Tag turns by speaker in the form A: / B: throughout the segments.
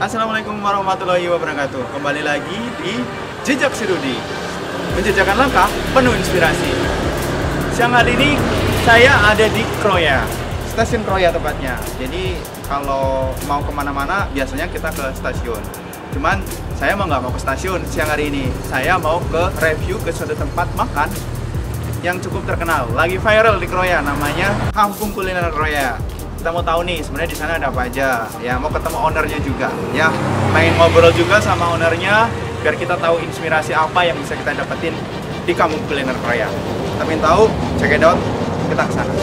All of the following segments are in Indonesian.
A: Assalamualaikum warahmatullahi wabarakatuh. Kembali lagi di Jejak Si Rudi, menjejakkan langkah penuh inspirasi. Siang hari ini saya ada di Kroya, stasiun Kroya tepatnya. Jadi kalau mau kemana-mana biasanya kita ke stasiun. Cuman saya nggak mau ke stasiun siang hari ini. Saya mau ke review ke suatu tempat makan yang cukup terkenal, lagi viral di Kroya, namanya Kampung Kuliner Kroya. Kita mau tahu nih sebenarnya di sana ada apa aja. Ya, mau ketemu ownernya juga. Ya, main ngobrol juga sama ownernya biar kita tahu inspirasi apa yang bisa kita dapetin di Kampung Kuliner Kroya. Kita ingin tahu, check it out, kita ke sana.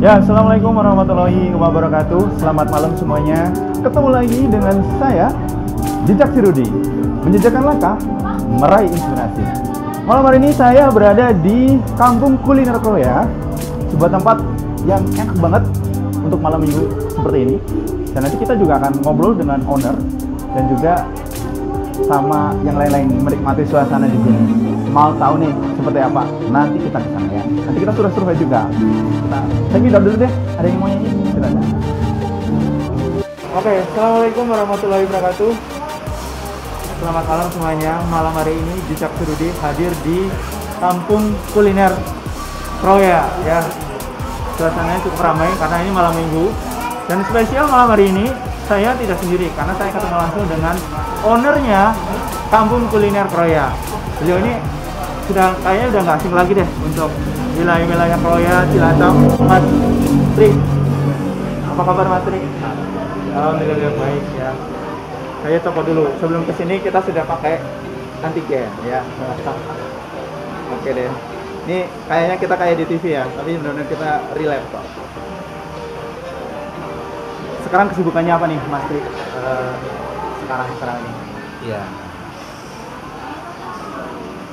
A: Ya, assalamualaikum warahmatullahi wabarakatuh. Selamat malam semuanya. Ketemu lagi dengan saya, Jejak Si Rudi, menjejakkan langkah, meraih inspirasi. Malam hari ini saya berada di Kampung Kuliner Kroya, sebuah tempat yang enak banget untuk malam minggu seperti ini. Dan nanti kita juga akan ngobrol dengan owner dan juga sama yang lain-lain, menikmati suasana di sini. Mau tahu nih seperti apa? Nanti kita kesana ya. Nanti kita survei juga. Saya pindah dulu deh. Ada yang mau nyanyi? Silakan. Oke, assalamualaikum warahmatullahi wabarakatuh. Selamat malam semuanya. Malam hari ini Jejak Si Rudi hadir di Kampung Kuliner Kroya ya. Suasananya cukup ramai karena ini malam minggu. Dan spesial malam hari ini saya tidak sendiri karena saya ketemu langsung dengan ownernya Kampung Kuliner Kroya. Beliau ini kayaknya udah nggak asing lagi deh untuk wilayah-wilayah Kroya, Cilacap. Mas Tri, apa kabar Mas Tri? Alhamdulillah baik ya. Saya toko dulu. Sebelum kesini kita sudah pakai antigen ya. Oke deh. Ini kayaknya kita kayak di TV ya, tapi benar-benar kita real life kok. Sekarang kesibukannya apa nih Mas Tri? Sekarang ini?
B: Iya.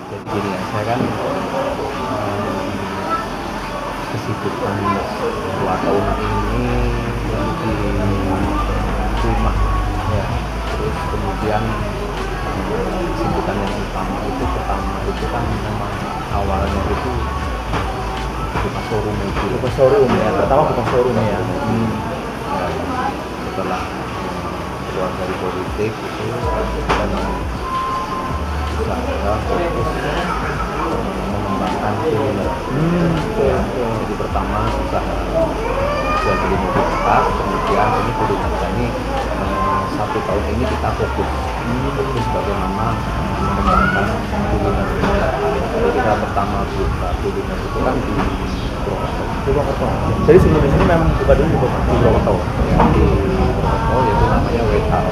B: Jadi gini ya, saya kan kesibukan dua tahun ini di rumah ya. Terus kemudian kesibukan yang pertama itu kan memang awalnya itu buka showroom mobil.
A: Buka showroom ya, pertama buka showroom ya.
B: Ya, setelah keluar dari politik itu dan saya fokus mengembangkan kuliner. Ya, jadi pertama usaha jual beli mobil bekas, kemudian ini kuliner. Ini 1 tahun ini kita fokus bagaimana mengembangkan kuliner. Jadi kita pertama buka kuliner itu kan di Purwokerto.
A: Jadi sebelum di sini memang buka dulu di Purwokerto.
B: Ya, di Purwokerto yaitu namanya WKP.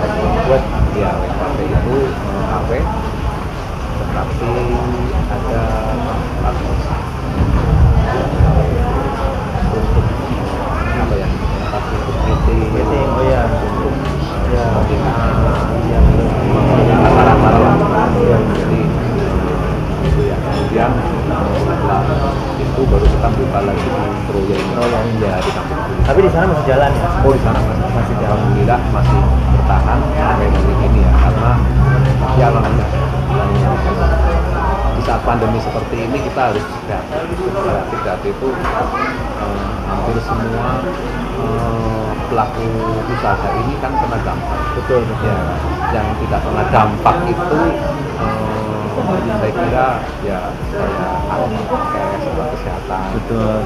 B: Ya, WKP itu kafe. Tetapi ada tempat untuk apa ya? Tempat untuk meeting,
A: oh ya,
B: untuk
A: ya,
B: acara-acara ya. Jadi itu ya. Kemudian setelah itu baru kita buka lagi di Kroya ini.
A: Oh ya,
B: Ya, di Kampung Kuliner.
A: tapi di sana masih jalan ya?
B: Oh, di sana masih jalan. Alhamdulillah masih bertahan sampai detik ini ya, karena ya namanya di saat pandemi seperti ini kita harus kreatif itu hampir semua pelaku usaha ini kan kena dampak.
A: Betul.
B: Ya, yang tidak kena dampak itu saya kira ya kayak alat kesehatan.
A: Betul.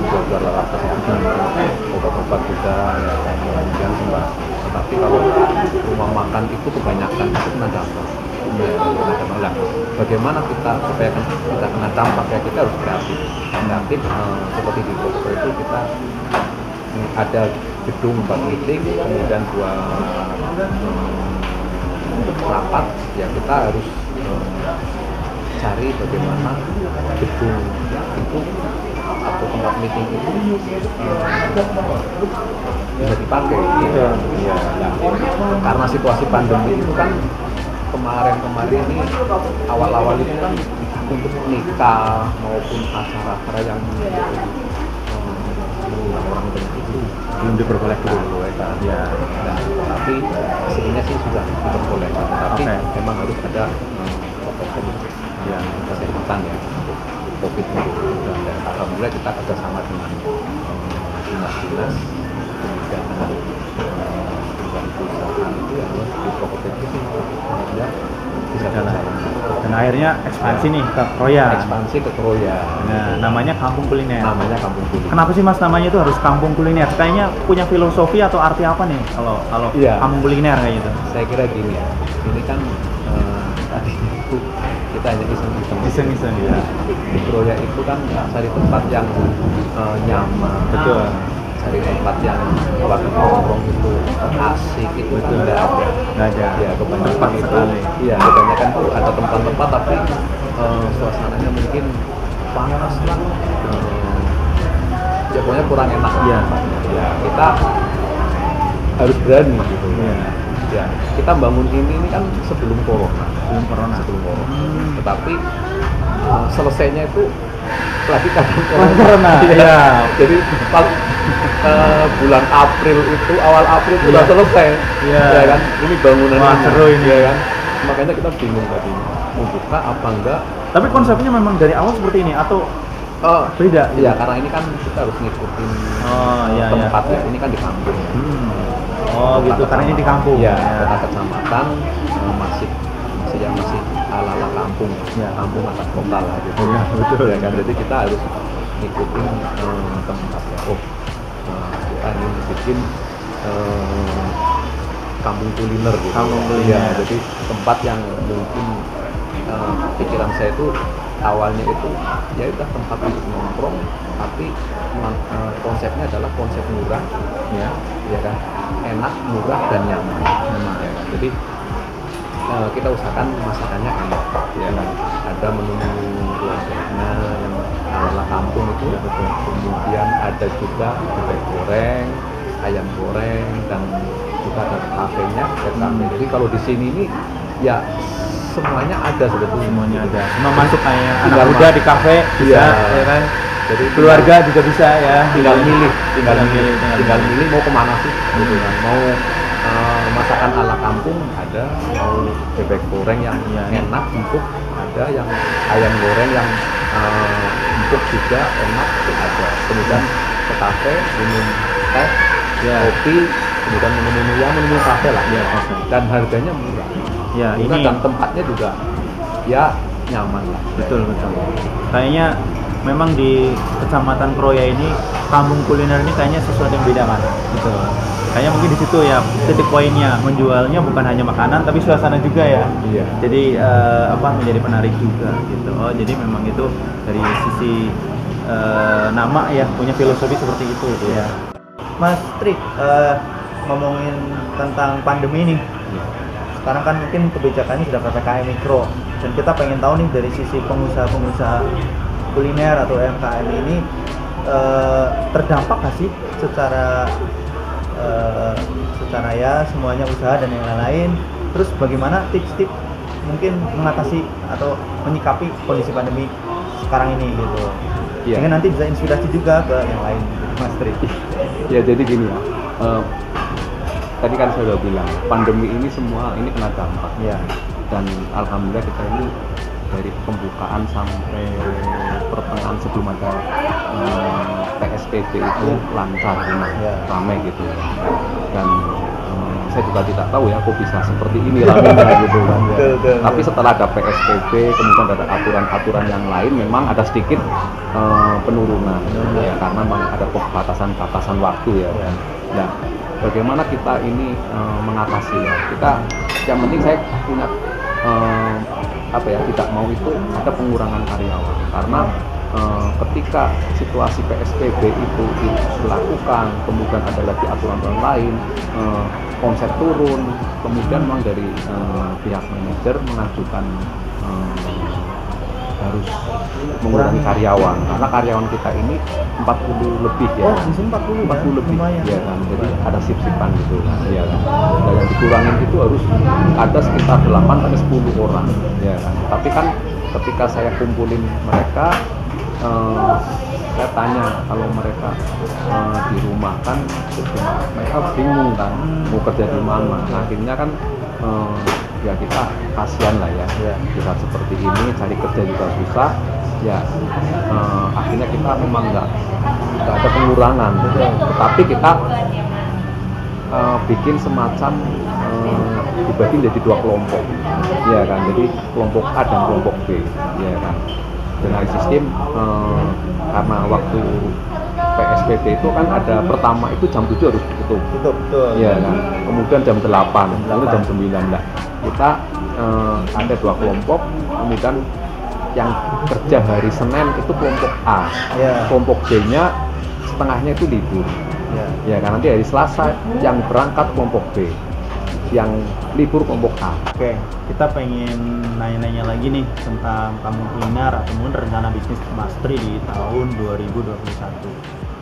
B: Jual alat kesehatan, obat-obat juga ya, kemudian sembah. Tetapi kalau rumah makan itu kebanyakan itu kena dampak. Ya, bagaimana kita supaya kita kena dampak ya, kita harus kreatif. Seperti di Purwokerto itu kita ada gedung buat meeting, kemudian buat rapat ya, kita harus cari bagaimana gedung itu atau tempat meeting itu bisa dipakai.
A: Iya.
B: Ya, nah, karena situasi pandemi itu kan kemarin ini awal-awal itu kan untuk nikah maupun acara-acara yang orang itu
A: Belum diperbolehkan.
B: ya. Nah, tapi aslinya sih sudah diperbolehkan. Tapi memang harus ada protokol yang kesehatan ya untuk COVID itu. Dan alhamdulillah kita kerjasama dengan dinas-dinas kemudian dengan perusahaan itu yang di properti itu sih ya bisa jalan.
A: Dan akhirnya ekspansi nih ke Kroya.
B: Ekspansi ke Kroya.
A: Nah, namanya Kampung Kuliner.
B: Namanya Kampung Kuliner.
A: Kenapa sih Mas namanya itu harus Kampung Kuliner? Kayaknya punya filosofi atau arti apa nih kalau
B: Iya.
A: Kampung Kuliner kayak gitu?
B: Saya kira gini ya. Ini kan tadinya itu kita hanya iseng-iseng
A: ya.
B: Di Kroya itu kan cari tempat yang nyaman.
A: Betul.
B: Cari tempat yang waktu nongkrong itu asik itu nggak ada. Ya kebanyakan itu. Iya kebanyakan tuh ada tempat-tempat tapi suasananya mungkin panas lah. Ya pokoknya kurang enak.
A: Iya.
B: Ya kita harus berani gitu.
A: Iya.
B: Ya kita bangun ini kan sebelum corona. Sebelum corona. Tetapi selesainya itu lagi
A: corona. Iya.
B: Jadi bulan April itu awal April itu udah selesai.
A: Iya.
B: Ya kan? Ini bangunan
A: seru ini
B: ya kan. Makanya kita bingung tadi mau buka apa enggak.
A: Tapi konsepnya memang dari awal seperti ini atau beda?
B: Iya, karena ini kan kita harus ngikutin tempatnya. Ini kan di kampung.
A: Oh gitu, karena ini di kampung.
B: Iya, kota kecamatan masih ala-ala kampung.
A: Ya.
B: Kampung atas kota lah gitu.
A: Ya, betul.
B: Ya kan, jadi kita harus ngikutin tempatnya. Kita ingin bikin kampung kuliner gitu.
A: Kampung kuliner.
B: Ya, jadi tempat yang mungkin pikiran saya itu awalnya itu ya udah tempat untuk nongkrong, tapi konsepnya adalah konsep murah, ya kan, enak, murah dan nyaman. Ya kan? Jadi kita usahakan masakannya enak, ya kan. Ada menu-menu keluarganya yang ala kampung itu, kemudian ada juga bebek goreng, ayam goreng, dan juga ada kafenya. Jadi kalau di sini ini ya semuanya ada sebetulnya.
A: Semuanya ada. Semua masuk kayak anak muda di kafe bisa, ya kan.
B: Jadi
A: keluarga juga bisa ya.
B: Tinggal milih mau kemana sih, gitu kan. Mau masakan ala kampung ada, mau bebek goreng yang enak, empuk ada, yang ayam goreng yang empuk juga enak itu ada. Kemudian ke kafe minum teh, kopi, kemudian minum kafe lah, dan harganya murah.
A: Ya,
B: ini dan tempatnya juga ya nyaman lah.
A: Betul. Kayaknya memang di Kecamatan Kroya ini kampung kuliner ini kayaknya sesuatu yang beda kan. Gitu. Kayaknya mungkin di situ ya titik poinnya, menjualnya bukan hanya makanan tapi suasana juga ya.
B: Iya.
A: Jadi menjadi menarik juga gitu. Oh, jadi memang itu dari sisi nama ya punya filosofi seperti itu gitu ya. Mas Trik, ngomongin tentang pandemi nih. Sekarang kan mungkin kebijakannya sudah PPKM mikro dan kita pengen tahu nih dari sisi pengusaha-pengusaha kuliner atau UMKM ini terdampak nggak sih secara ya semuanya usaha dan yang lain-lain. Terus bagaimana tips-tips mungkin mengatasi atau menyikapi kondisi pandemi sekarang ini gitu. Sehingga nanti bisa inspirasi juga ke yang lain, Mas Tri.
B: Ya jadi gini ya. Tadi kan saya sudah bilang pandemi ini semua ini kena dampak ya, dan alhamdulillah kita ini dari pembukaan sampai pertengahan sebelum ada PSBB itu lancar, ramai gitu, dan saya juga tidak tahu ya kok bisa seperti ini ramainya gitu kan ya. Tapi setelah ada PSBB kemudian ada aturan-aturan yang lain, memang ada sedikit penurunan ya, karena memang ada batasan waktu ya. Nah, bagaimana kita ini mengatasi ya? Kita yang penting saya punya tidak mau itu ada pengurangan karyawan, karena ketika situasi PSBB itu dilakukan, kemudian ada lagi aturan lain, konsep turun, kemudian memang dari pihak manajer mengajukan harus mengurangi karyawan karena karyawan kita ini 40 lebih ya.
A: Oh, di sini 40
B: lebih
A: lumayan.
B: ya kan. Jadi ada sip-sipan gitu kan. Ya kan. Dan yang dikurangin itu harus ada sekitar 8 sampai 10 orang ya kan. Tapi kan ketika saya kumpulin mereka saya tanya kalau mereka di rumah kan mereka bingung kan mau kerja di mana. Nah, akhirnya kan ya kita kasihan lah ya. Kita seperti ini cari kerja juga susah ya. Akhirnya kita memang nggak ada pengurangan, tetapi kita bikin semacam dibagi menjadi 2 kelompok ya kan. Jadi kelompok A dan kelompok B ya kan, dengan sistem karena waktu PSBB itu kan ada pertama itu jam 7 harus tutup
A: Betul.
B: ya kan, kemudian jam 8 lalu jam 9 lah. Kita ada 2 kelompok, kemudian yang kerja hari Senin itu kelompok A, kelompok B nya setengahnya itu libur ya kan. Nanti hari Selasa yang berangkat kelompok B, yang libur kelompok A.
A: Oke, kita pengen nanya-nanya lagi nih tentang kampung kuliner ataupun rencana bisnis Mas Tri di tahun 2021.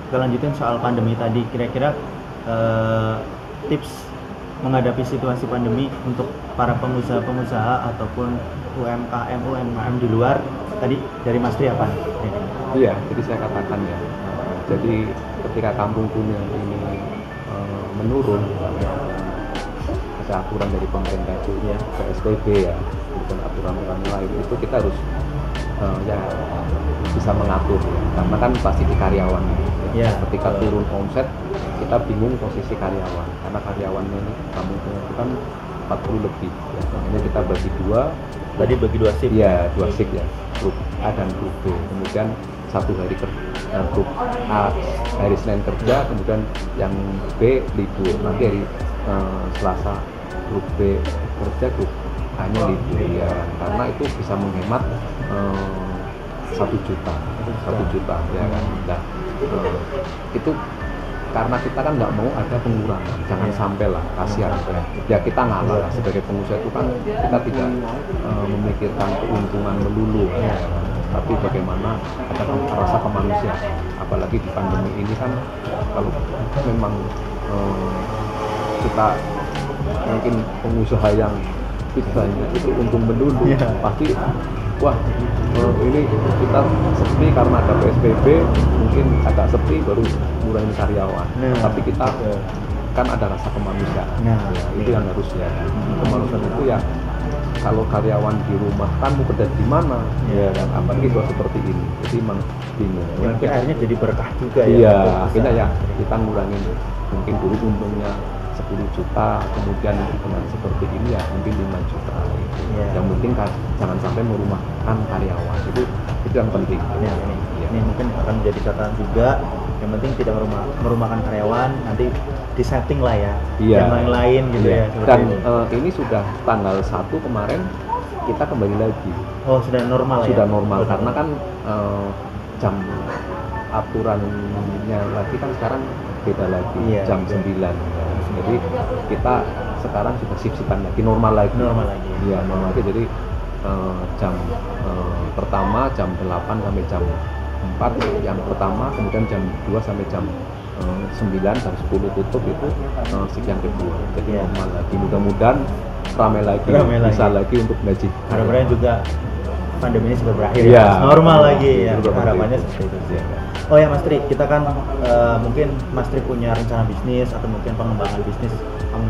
A: Kita lanjutin soal pandemi tadi, kira-kira tips menghadapi situasi pandemi untuk para pengusaha-pengusaha ataupun UMKM di luar tadi dari Mas Tri apa nih?
B: Iya, jadi saya katakan ya, jadi ketika kampung kuliner ini menurun, ada aturan dari pemerintah itu ya, PSBB ya, bukan aturan-aturan lain, itu kita harus ya bisa mengatur ya, karena kan pasti di karyawan ya. Ketika turun omset kita bingung posisi karyawan, karena karyawannya ini kampung kuliner itu kan 40 lebih ya. Makanya kita bagi 2.
A: Tadi bagi 2 shift?
B: Iya, 2 shift ya, grup A dan grup B. Kemudian satu hari kerja, grup A hari Senin kerja, kemudian yang B libur. Nanti hari Selasa grup B kerja, grup A-nya libur ya. Karena itu bisa menghemat 1 juta ya kan. Nah, itu karena kita kan nggak mau ada pengurangan, jangan sampai lah, kasihan ya. Kita ngalah lah sebagai pengusaha itu kan kita tidak memikirkan keuntungan melulu ya, tapi bagaimana ada rasa kemanusiaan, apalagi di pandemi ini kan. Kalau memang kita mungkin pengusaha yang bisanya itu untung melulu, pasti wah ini kita sepi karena ada PSBB, mungkin agak sepi baru ngurangin karyawan. Tapi kita kan ada rasa kemanusiaan. Itu yang harus ya. Kemanusiaan itu ya, kalau karyawan di rumah kan mau kerja di mana ya kan, apalagi kalau seperti ini. Jadi memang bingung.
A: Mungkin akhirnya jadi berkah juga ya.
B: Iya, akhirnya ya kita ngurangin mungkin dulu untungnya 10 juta, kemudian dengan seperti ini ya mungkin 5 juta. Yang penting jangan sampai merumahkan karyawan, itu yang penting. Ini
A: mungkin akan menjadi catatan juga. Yang penting tidak merumahkan karyawan, nanti disetting lah ya. Yang lain-lain gitu ya.
B: Dan ini sudah tanggal 1 kemarin kita kembali lagi.
A: Oh, sudah normal ya?
B: Sudah normal, karena kan jam aturannya lagi kan sekarang beda lagi, jam 9. Jadi kita sekarang sudah shift-shiftan lagi, normal lagi. Iya, normal lagi. Jadi jam pertama jam 8 sampai jam 4 yang pertama, kemudian jam 2 sampai jam 9, jam 10 tutup, itu shift yang kedua. Jadi normal lagi. Mudah-mudahan ramai lagi, bisa lagi untuk gaji.
A: Mudah-mudahan juga pandemi ini sudah berakhir ya, normal lagi ya. Harapannya seperti itu. Oh ya Mas Tri, kita kan mungkin Mas Tri punya rencana bisnis atau mungkin pengembangan bisnis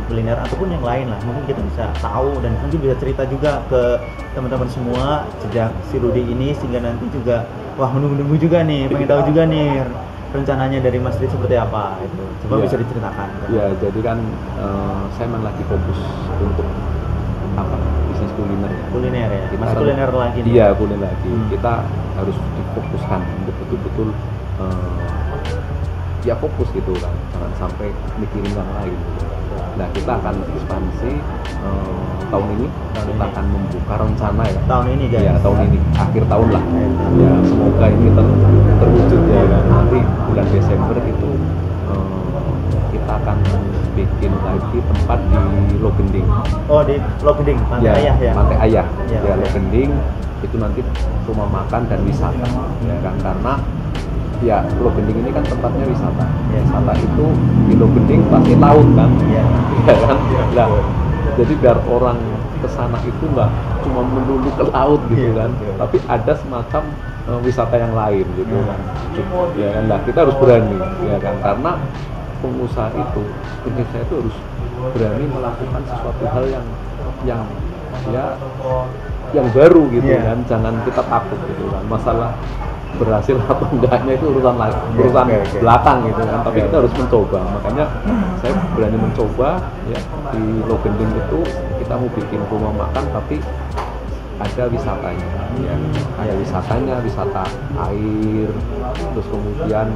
A: kuliner ataupun yang lain lah. Mungkin kita bisa tahu dan mungkin bisa cerita juga ke teman-teman semua sejak si Rudy ini, sehingga nanti juga wah menunggu juga nih, pengen tahu juga nih rencananya dari Mas Tri seperti apa itu. Coba bisa diceritakan.
B: Iya, jadi kan saya memang lagi fokus untuk bisnis kuliner ya.
A: Kuliner ya. Masih kuliner lagi nih.
B: Iya, kuliner lagi. Kita harus difokuskan untuk betul-betul ya fokus gitu kan, jangan sampai mikirin yang lain. Nah, kita akan ekspansi tahun ini, kita akan membuka rencana ya.
A: Tahun ini guys?
B: Ya, tahun ini, akhir tahun lah. Ya, semoga ini terwujud ya kan. Nanti bulan Desember itu kita akan bikin lagi tempat di Logending.
A: Oh, di Logending, Pantai Ayah ya?
B: Pantai Ayah,
A: Ya,
B: ya Logending itu nanti rumah makan dan wisata, ya kan, karena ya Logending ini kan tempatnya wisata.
A: Ya.
B: Wisata itu di Logending pasti laut kan,
A: Ya.
B: ya kan. Nah, jadi biar orang ke sana itu nggak cuma melulu ke laut gitu kan, tapi ada semacam wisata yang lain gitu kan. Ya kan, nah kita harus berani, ya kan, karena pengusaha itu, Indonesia itu harus berani melakukan sesuatu hal yang ya yang baru gitu kan, jangan kita takut gitu kan. Masalah berhasil atau enggaknya itu urusan belakang gitu kan, tapi kita harus mencoba. Makanya saya berani mencoba ya, di Logending itu kita mau bikin rumah makan tapi ada wisatanya ya. Ada wisatanya, wisata air, terus kemudian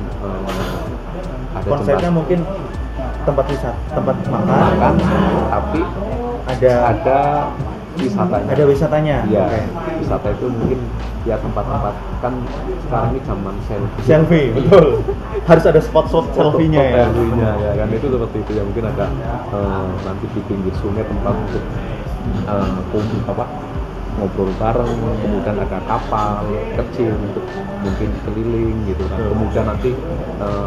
B: ada
A: konsepnya mungkin tempat wisata, tempat makan,
B: tapi
A: ada
B: wisatanya.
A: Ada wisatanya.
B: Iya.
A: Oke.
B: Wisata itu mungkin ya tempat-tempat, kan sekarang ini zaman
A: Selfie, betul. Harus ada spot-spot selfie-nya ya.
B: Selfie-nya ya kan, itu seperti itu ya. Mungkin ada nanti di pinggir sungai tempat untuk ngobrol bareng, kemudian ada kapal kecil untuk mungkin keliling gitu kan. Kemudian nanti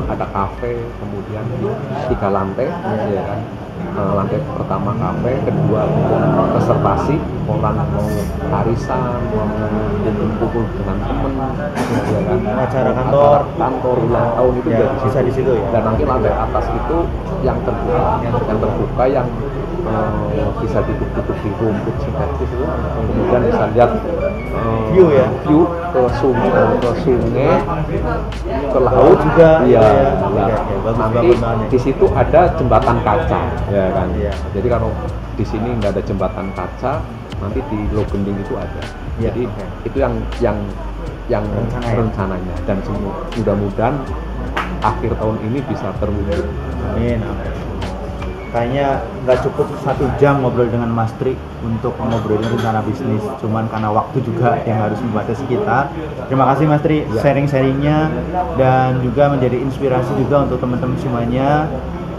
B: ada kafe, kemudian di 3 lantai ya kan. Lantai pertama kafe, kedua untuk reservasi, orang mau arisan, mau kumpul-kumpul dengan temen ya kan,
A: acara
B: kantor ulang tahun itu
A: ya, bisa di situ ya.
B: Dan nanti lantai atas itu yang terbuka yang bisa ditutup di rumput sintetis itu, kemudian bisa lihat view ke sungai, ke laut
A: juga
B: ya.
A: Bagus,
B: nanti di situ ada jembatan kaca ya kan. Jadi kalau di sini nggak ada jembatan kaca, nanti di Logending itu ada. Jadi itu yang rencananya, dan mudah-mudahan akhir tahun ini bisa terwujud.
A: Amin. Kayaknya nggak cukup 1 jam ngobrol dengan Mas Tri untuk ngobrolin rencana bisnis, cuman karena waktu juga yang harus membatasi kita. Terima kasih Mas Tri sharing-sharingnya, dan juga menjadi inspirasi juga untuk teman-teman semuanya,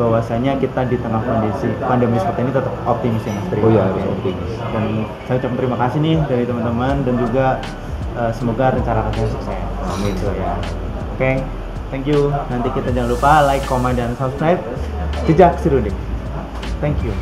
A: bahwasanya kita di tengah kondisi pandemi seperti ini tetap optimis ya Mas Tri.
B: Oh iya, harus optimis.
A: Dan saya ucapkan terima kasih nih dari teman-teman, dan juga semoga rencana-rencana sukses.
B: Amin
A: ya. Oke, thank you. Nanti kita jangan lupa like, comment, dan subscribe Jejak Seruding. Thank you.